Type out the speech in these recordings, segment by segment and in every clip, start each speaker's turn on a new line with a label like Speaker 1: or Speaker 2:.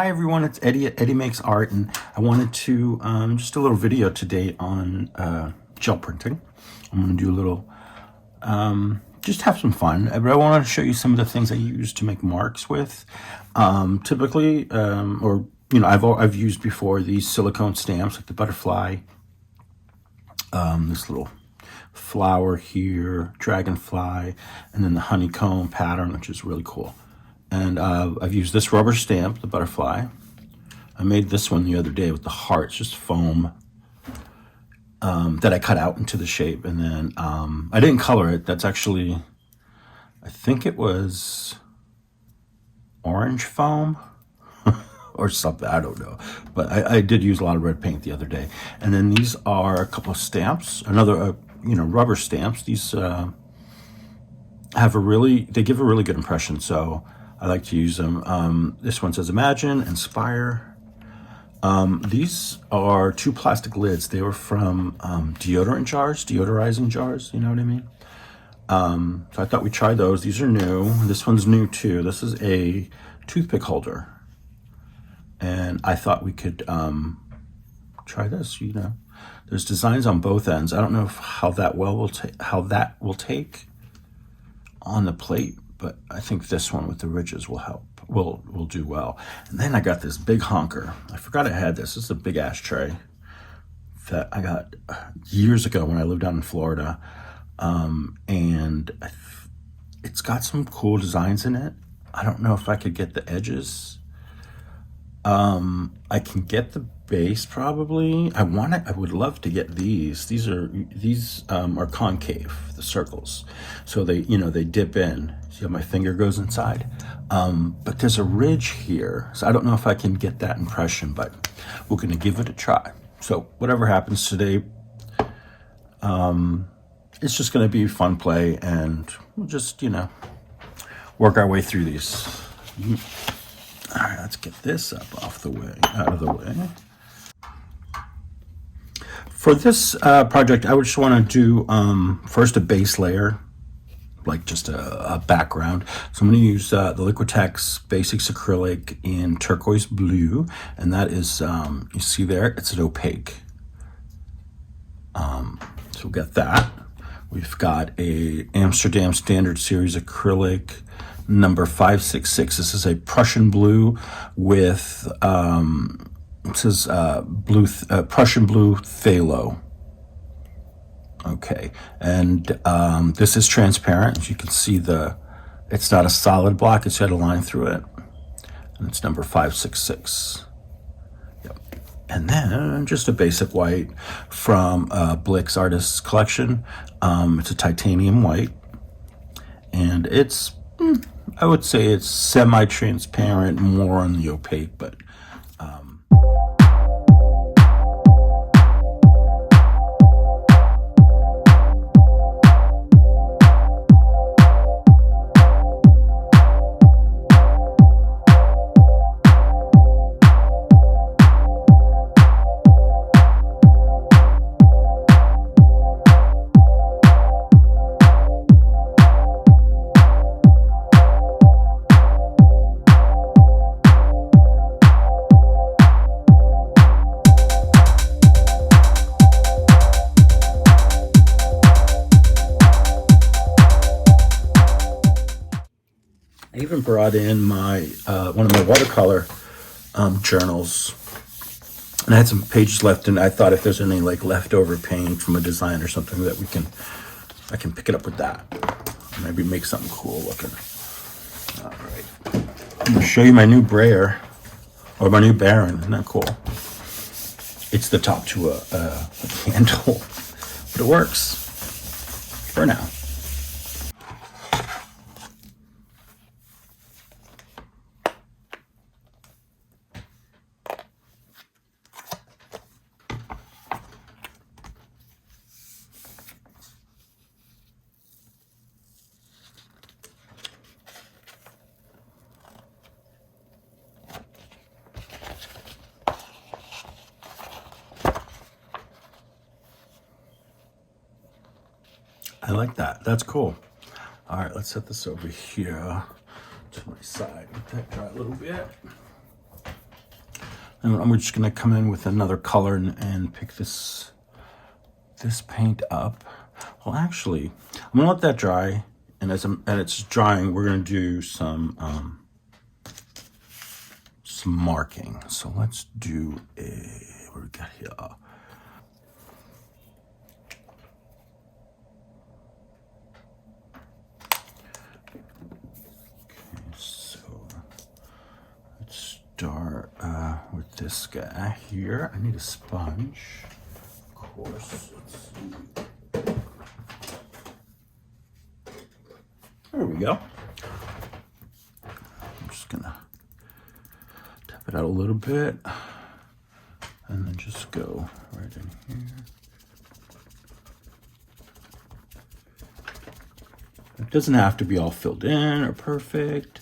Speaker 1: Hi everyone, it's Eddie at Eddie Makes Art, and I wanted to just a little video today on gel printing. I'm going to do a little, just have some fun, but I want to show you some of the things I use to make marks with. Typically, or you know, I've used before these silicone stamps like the butterfly, this little flower here, dragonfly, and then the honeycomb pattern, which is really cool. And I've used this rubber stamp, the butterfly. I made this one the other day with the hearts, just foam that I cut out into the shape. And then I didn't color it. That's actually, I think it was orange foam or something. I don't know. But I did use a lot of red paint the other day. And then these are a couple of stamps, another, rubber stamps. These have they give a really good impression. So I like to use them. This one says Imagine, Inspire. These are two plastic lids. They were from deodorizing jars, you know what I mean? So I thought we'd try those. These are new. This one's new too. This is a toothpick holder. And I thought we could try this, There's designs on both ends. I don't know how that will take on the plate, but I think this one with the ridges will help, will do well. And then I got this big honker. I forgot I had this. This is a big ashtray that I got years ago when I lived down in Florida. And it's got some cool designs in it. I don't know if I could get the edges. I can get the base probably. I would love to get these. These are concave, the circles. So they dip in. See how my finger goes inside? But there's a ridge here. So I don't know if I can get that impression, but we're gonna give it a try. So whatever happens today, it's just gonna be fun play, and we'll just, work our way through these. All right, let's get this out of the way. For this project, I would just want to do first a base layer, like just a background. So I'm going to use the Liquitex Basics Acrylic in turquoise blue, and that is, you see there, it's an opaque. So we'll get that. We've got a Amsterdam Standard Series acrylic number 566. This is a Prussian blue with it says Prussian blue phthalo. Okay, and this is transparent. As you can see, it's not a solid block. It's got a line through it, and it's number 566. Yep. And then just a basic white from Blick's Artists Collection. It's a titanium white, and it's I would say it's semi-transparent, more on the opaque, but I even brought in my one of my watercolor journals, and I had some pages left, and I thought if there's any like leftover paint from a design or something that I can pick it up with that. Maybe make something cool looking. All right, I'm gonna show you my new Brayer, or my new Baron. Isn't that cool? It's the top to a candle, but it works for now. I like that. That's cool. All right, let's set this over here to my side. Let that dry a little bit. And I'm just gonna come in with another color and pick this paint up. Well, actually, I'm gonna let that dry, and as it's drying, we're gonna do some marking. So let's do what do we got here? Start with this guy here. I need a sponge, of course. Let's see. There we go. I'm just gonna tap it out a little bit and then just go right in here. It doesn't have to be all filled in or perfect.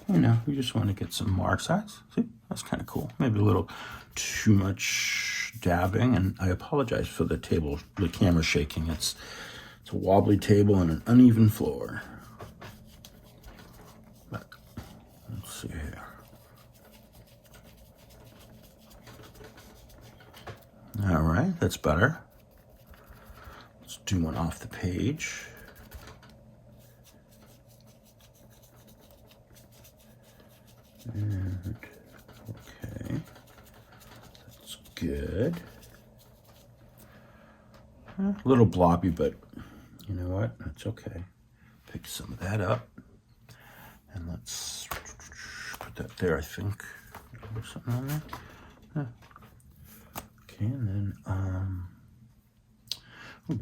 Speaker 1: You know, we just want to get some marks. See, that's kind of cool. Maybe a little too much dabbing, and I apologize for the camera shaking. It's a wobbly table and an uneven floor. But let's see here. All right, that's better. Let's do one off the page. And, okay, that's good. A little blobby, but you know what? That's okay. Pick some of that up, and let's put that there. I think something on there. Yeah. Okay, and then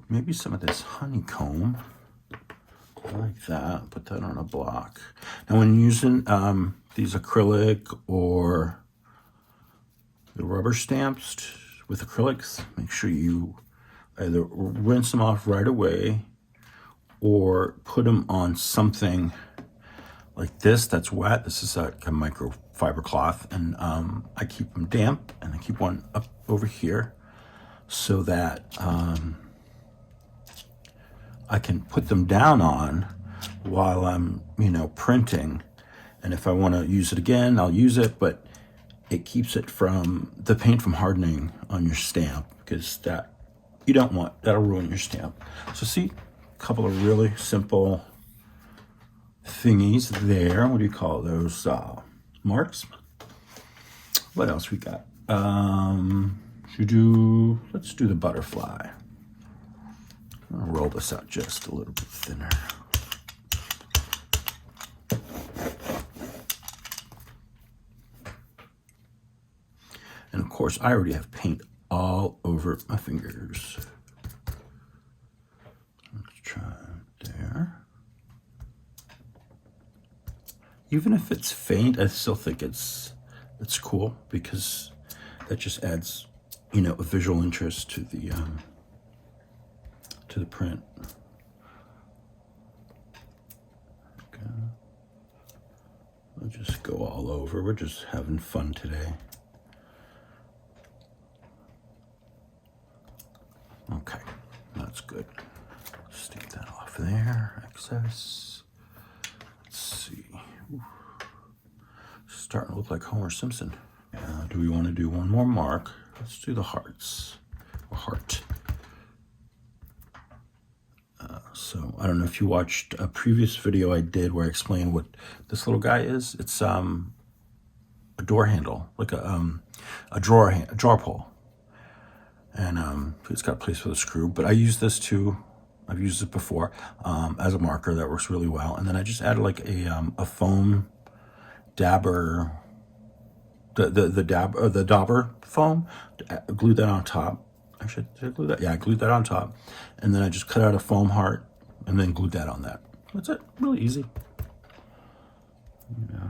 Speaker 1: maybe some of this honeycomb. Like that. Put that on a block. Now, when using these acrylic or the rubber stamps with acrylics, make sure you either rinse them off right away or put them on something like this that's wet. This is like a microfiber cloth, and I keep them damp, and I keep one up over here so that I can put them down on while I'm, printing. And if I want to use it again, I'll use it, but it keeps it from the paint from hardening on your stamp, because that you don't want, that'll ruin your stamp. So see, a couple of really simple thingies there. What do you call those? Marks. What else we got? Let's do the butterfly. I'll roll this out just a little bit thinner. And of course, I already have paint all over my fingers. Let's try there. Even if it's faint, I still think it's cool, because that just adds, a visual interest to the print. Okay. We'll just go all over. We're just having fun today. Okay, that's good. Just take that off there, excess. Let's see. Ooh. Starting to look like Homer Simpson. Do we want to do one more mark? Let's do the hearts, or heart. So I don't know if you watched a previous video I did where I explained what this little guy is. It's a door handle, like a drawer pull. And it's got a place for the screw, but I use this too. I've used it before as a marker. That works really well. And then I just added like a foam dabber, the dauber foam. Glued that on top. Actually, did I glue that? Yeah, I glued that on top, and then I just cut out a foam heart and then glued that on that. That's it. Really easy. Yeah.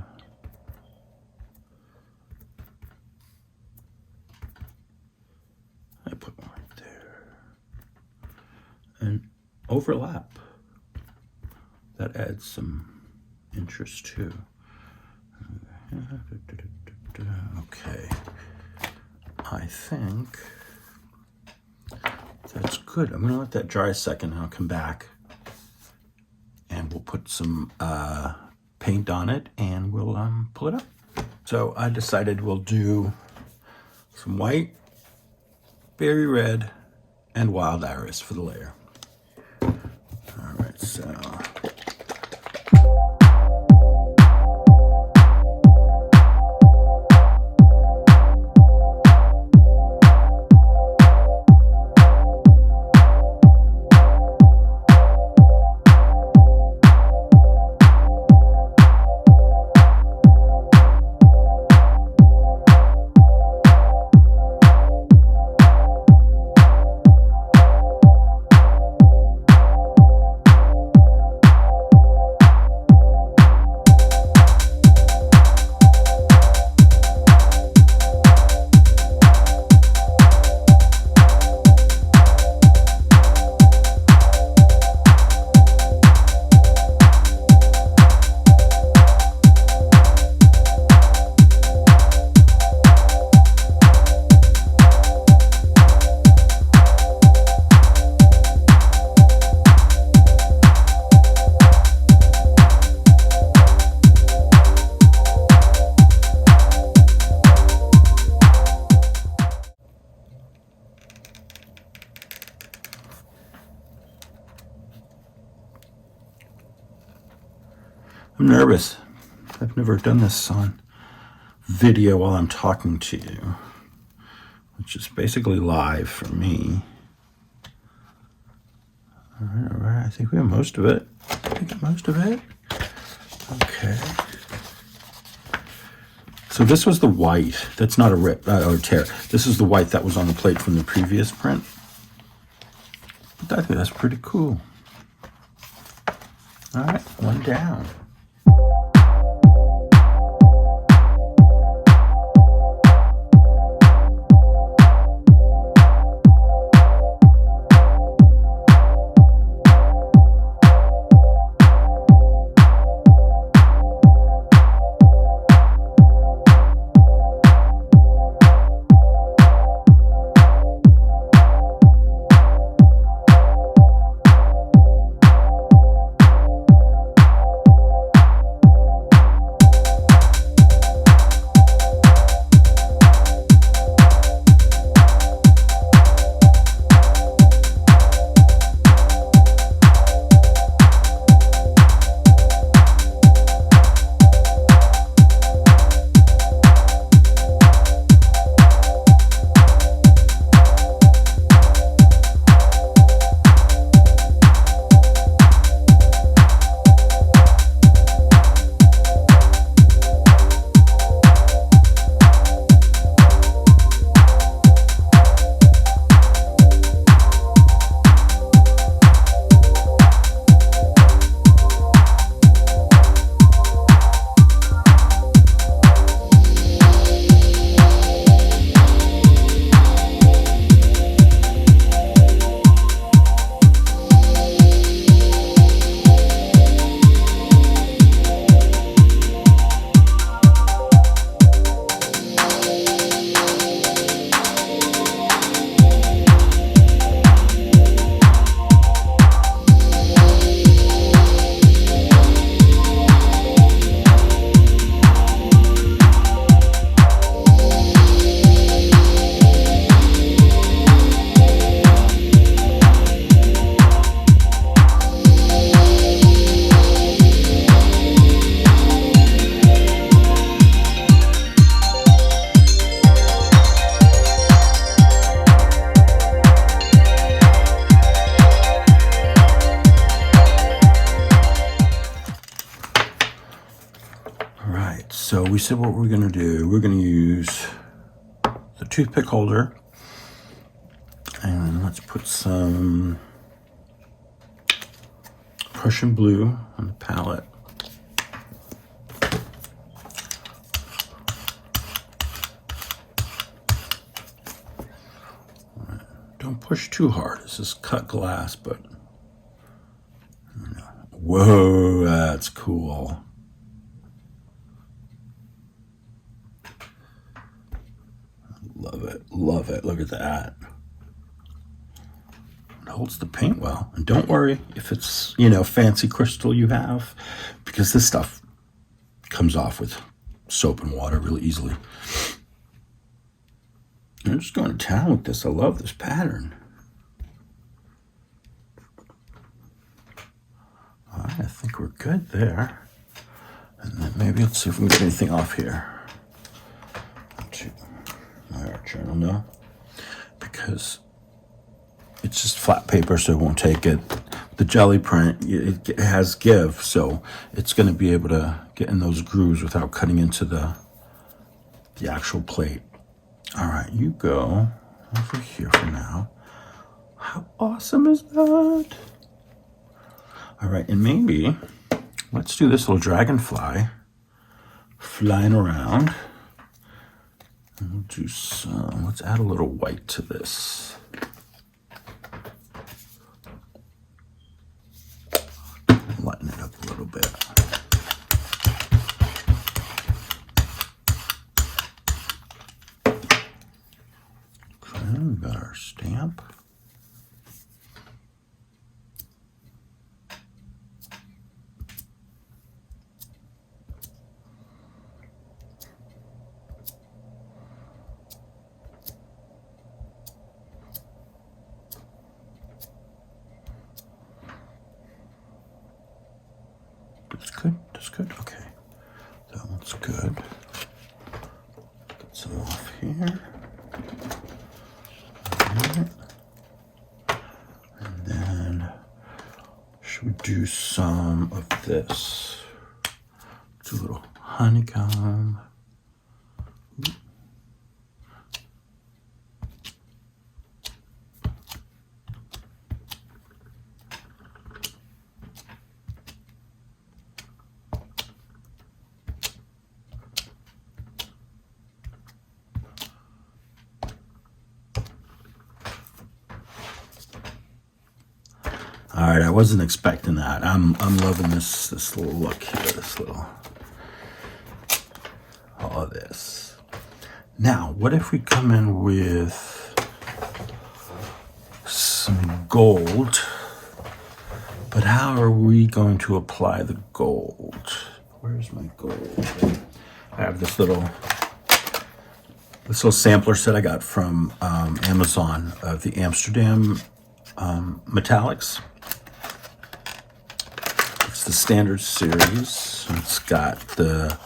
Speaker 1: I put one right there. And overlap. That adds some interest too. Okay. I think that's good. I'm gonna let that dry a second, and I'll come back and we'll put some paint on it, and we'll pull it up. So I decided we'll do some white, berry red, and wild iris for the layer. All right, so I'm nervous. I've never done this on video while I'm talking to you, which is basically live for me. All right, I think we have most of it. Okay. So this was the white. That's not a rip or tear. This is the white that was on the plate from the previous print. But I think that's pretty cool. All right, one down. So we said what we're going to do. We're going to use the toothpick holder, and let's put some Prussian blue on the palette. Don't push too hard. This is cut glass, but whoa, that's cool. Love it, love it. Look at that. It holds the paint well. And don't worry if it's, fancy crystal you have, because this stuff comes off with soap and water really easily. I'm just going to town with this. I love this pattern. All right, I think we're good there. And then maybe let's see if we can get anything off here. To my art journal now, because it's just flat paper, so it won't take it. The Gelli print, it has give, so it's going to be able to get in those grooves without cutting into the actual plate. All right, you go over here for now. How awesome is that? All right, and maybe let's do this little dragonfly flying around. And we'll do some, let's add a little white to this. Lighten it up a little bit. Okay, we got our stamp. That's good, okay. That one's good. Get some off here. And then, should we do some of this? Do a little honeycomb. All right, I wasn't expecting that. I'm loving this little look here, all of this. Now, what if we come in with some gold? But how are we going to apply the gold? Where's my gold? I have this little sampler set I got from Amazon of the Amsterdam metallics. It's the standard series. It's got the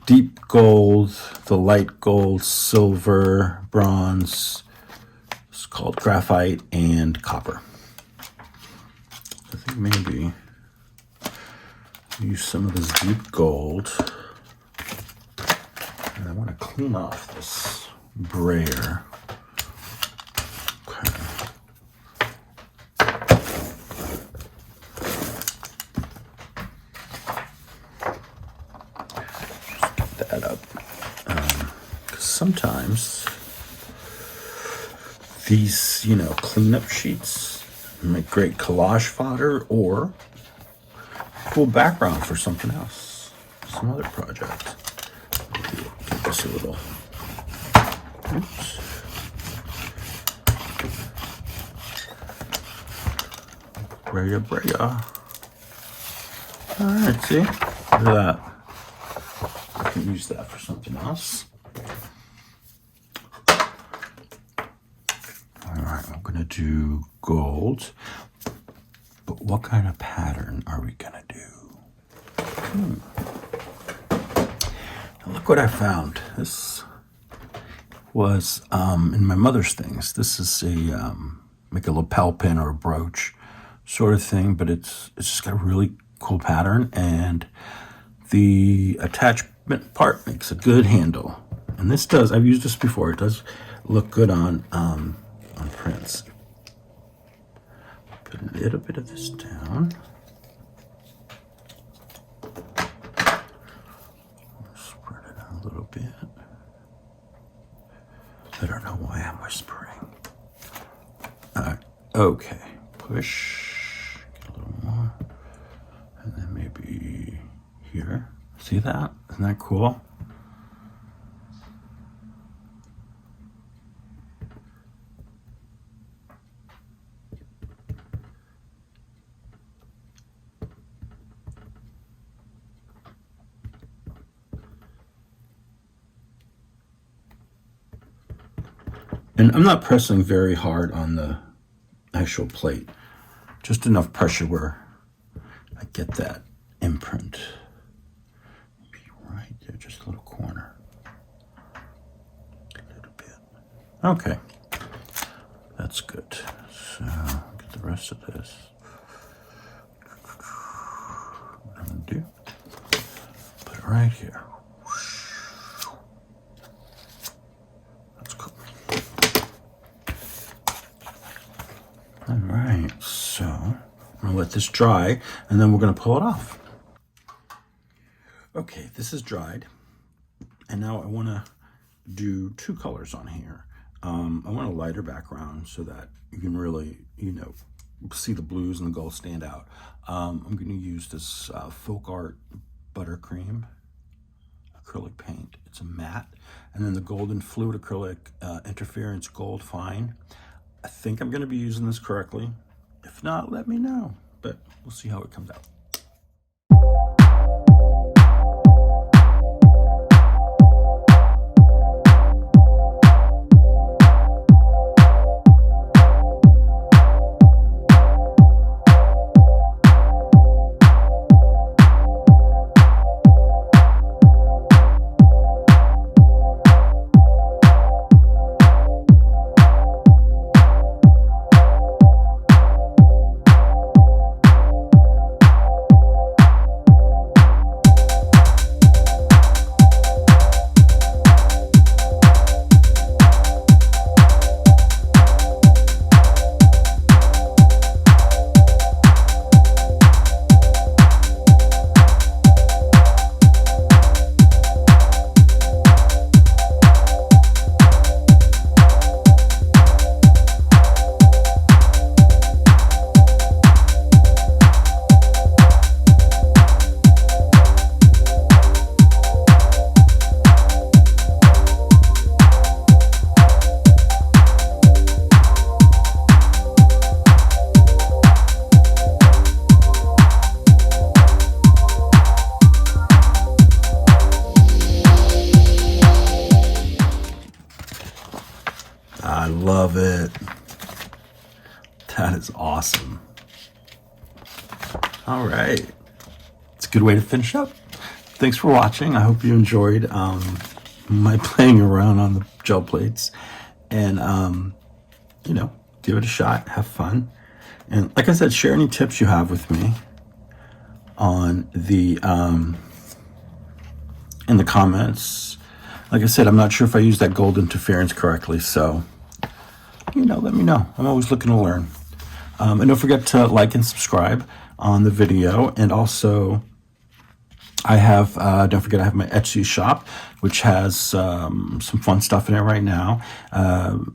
Speaker 1: deep gold, the light gold, silver, bronze. It's called graphite and copper. I think maybe use some of this deep gold. And I want to clean off this brayer. Okay. Just get that up. Because sometimes these, cleanup sheets make great collage fodder or cool background for something else, some other project. Give this a little. Oops. Braya. All right, see? Look at that. I can use that for something else. All right, I'm gonna do gold. But what kind of pattern are we gonna do? Look what I found. This was in my mother's things. This is a like a lapel pin or a brooch sort of thing, but it's just got a really cool pattern, and the attachment part makes a good handle. And this does, I've used this before, it does look good on prints. Put a little bit of this down. Spread it out a little bit. I don't know why I'm whispering. Okay, push, get a little more, and then maybe here. See that? Isn't that cool? And I'm not pressing very hard on the actual plate. Just enough pressure where I get that imprint. Maybe right there, just a little corner. A little bit. Okay. That's good. So, get the rest of this. What I'm going to do, put it right here. That's cool. All right, so I'm going to let this dry, and then we're going to pull it off. Okay, this is dried, and now I want to do two colors on here. I want a lighter background so that you can really, see the blues and the gold stand out. I'm going to use this Folk Art Buttercream acrylic paint. It's a matte, and then the golden fluid acrylic interference gold fine. I think I'm going to be using this correctly. If not, let me know, but we'll see how it comes out. I love it. That is awesome. All right. It's a good way to finish up. Thanks for watching. I hope you enjoyed my playing around on the gel plates. And, give it a shot. Have fun. And like I said, share any tips you have with me on the in the comments. Like I said, I'm not sure if I used that gold interference correctly, so let me know. I'm always looking to learn. And don't forget to like and subscribe on the video. And also, I have don't forget I have my Etsy shop, which has some fun stuff in it right now.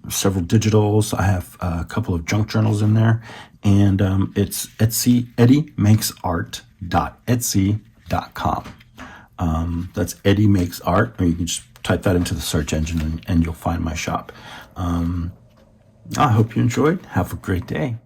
Speaker 1: Several digitals. I have a couple of junk journals in there, and it's Etsy eddiemakesart.etsy.com. That's Eddie Makes Art, or you can just type that into the search engine and you'll find my shop. I hope you enjoyed. Have a great day.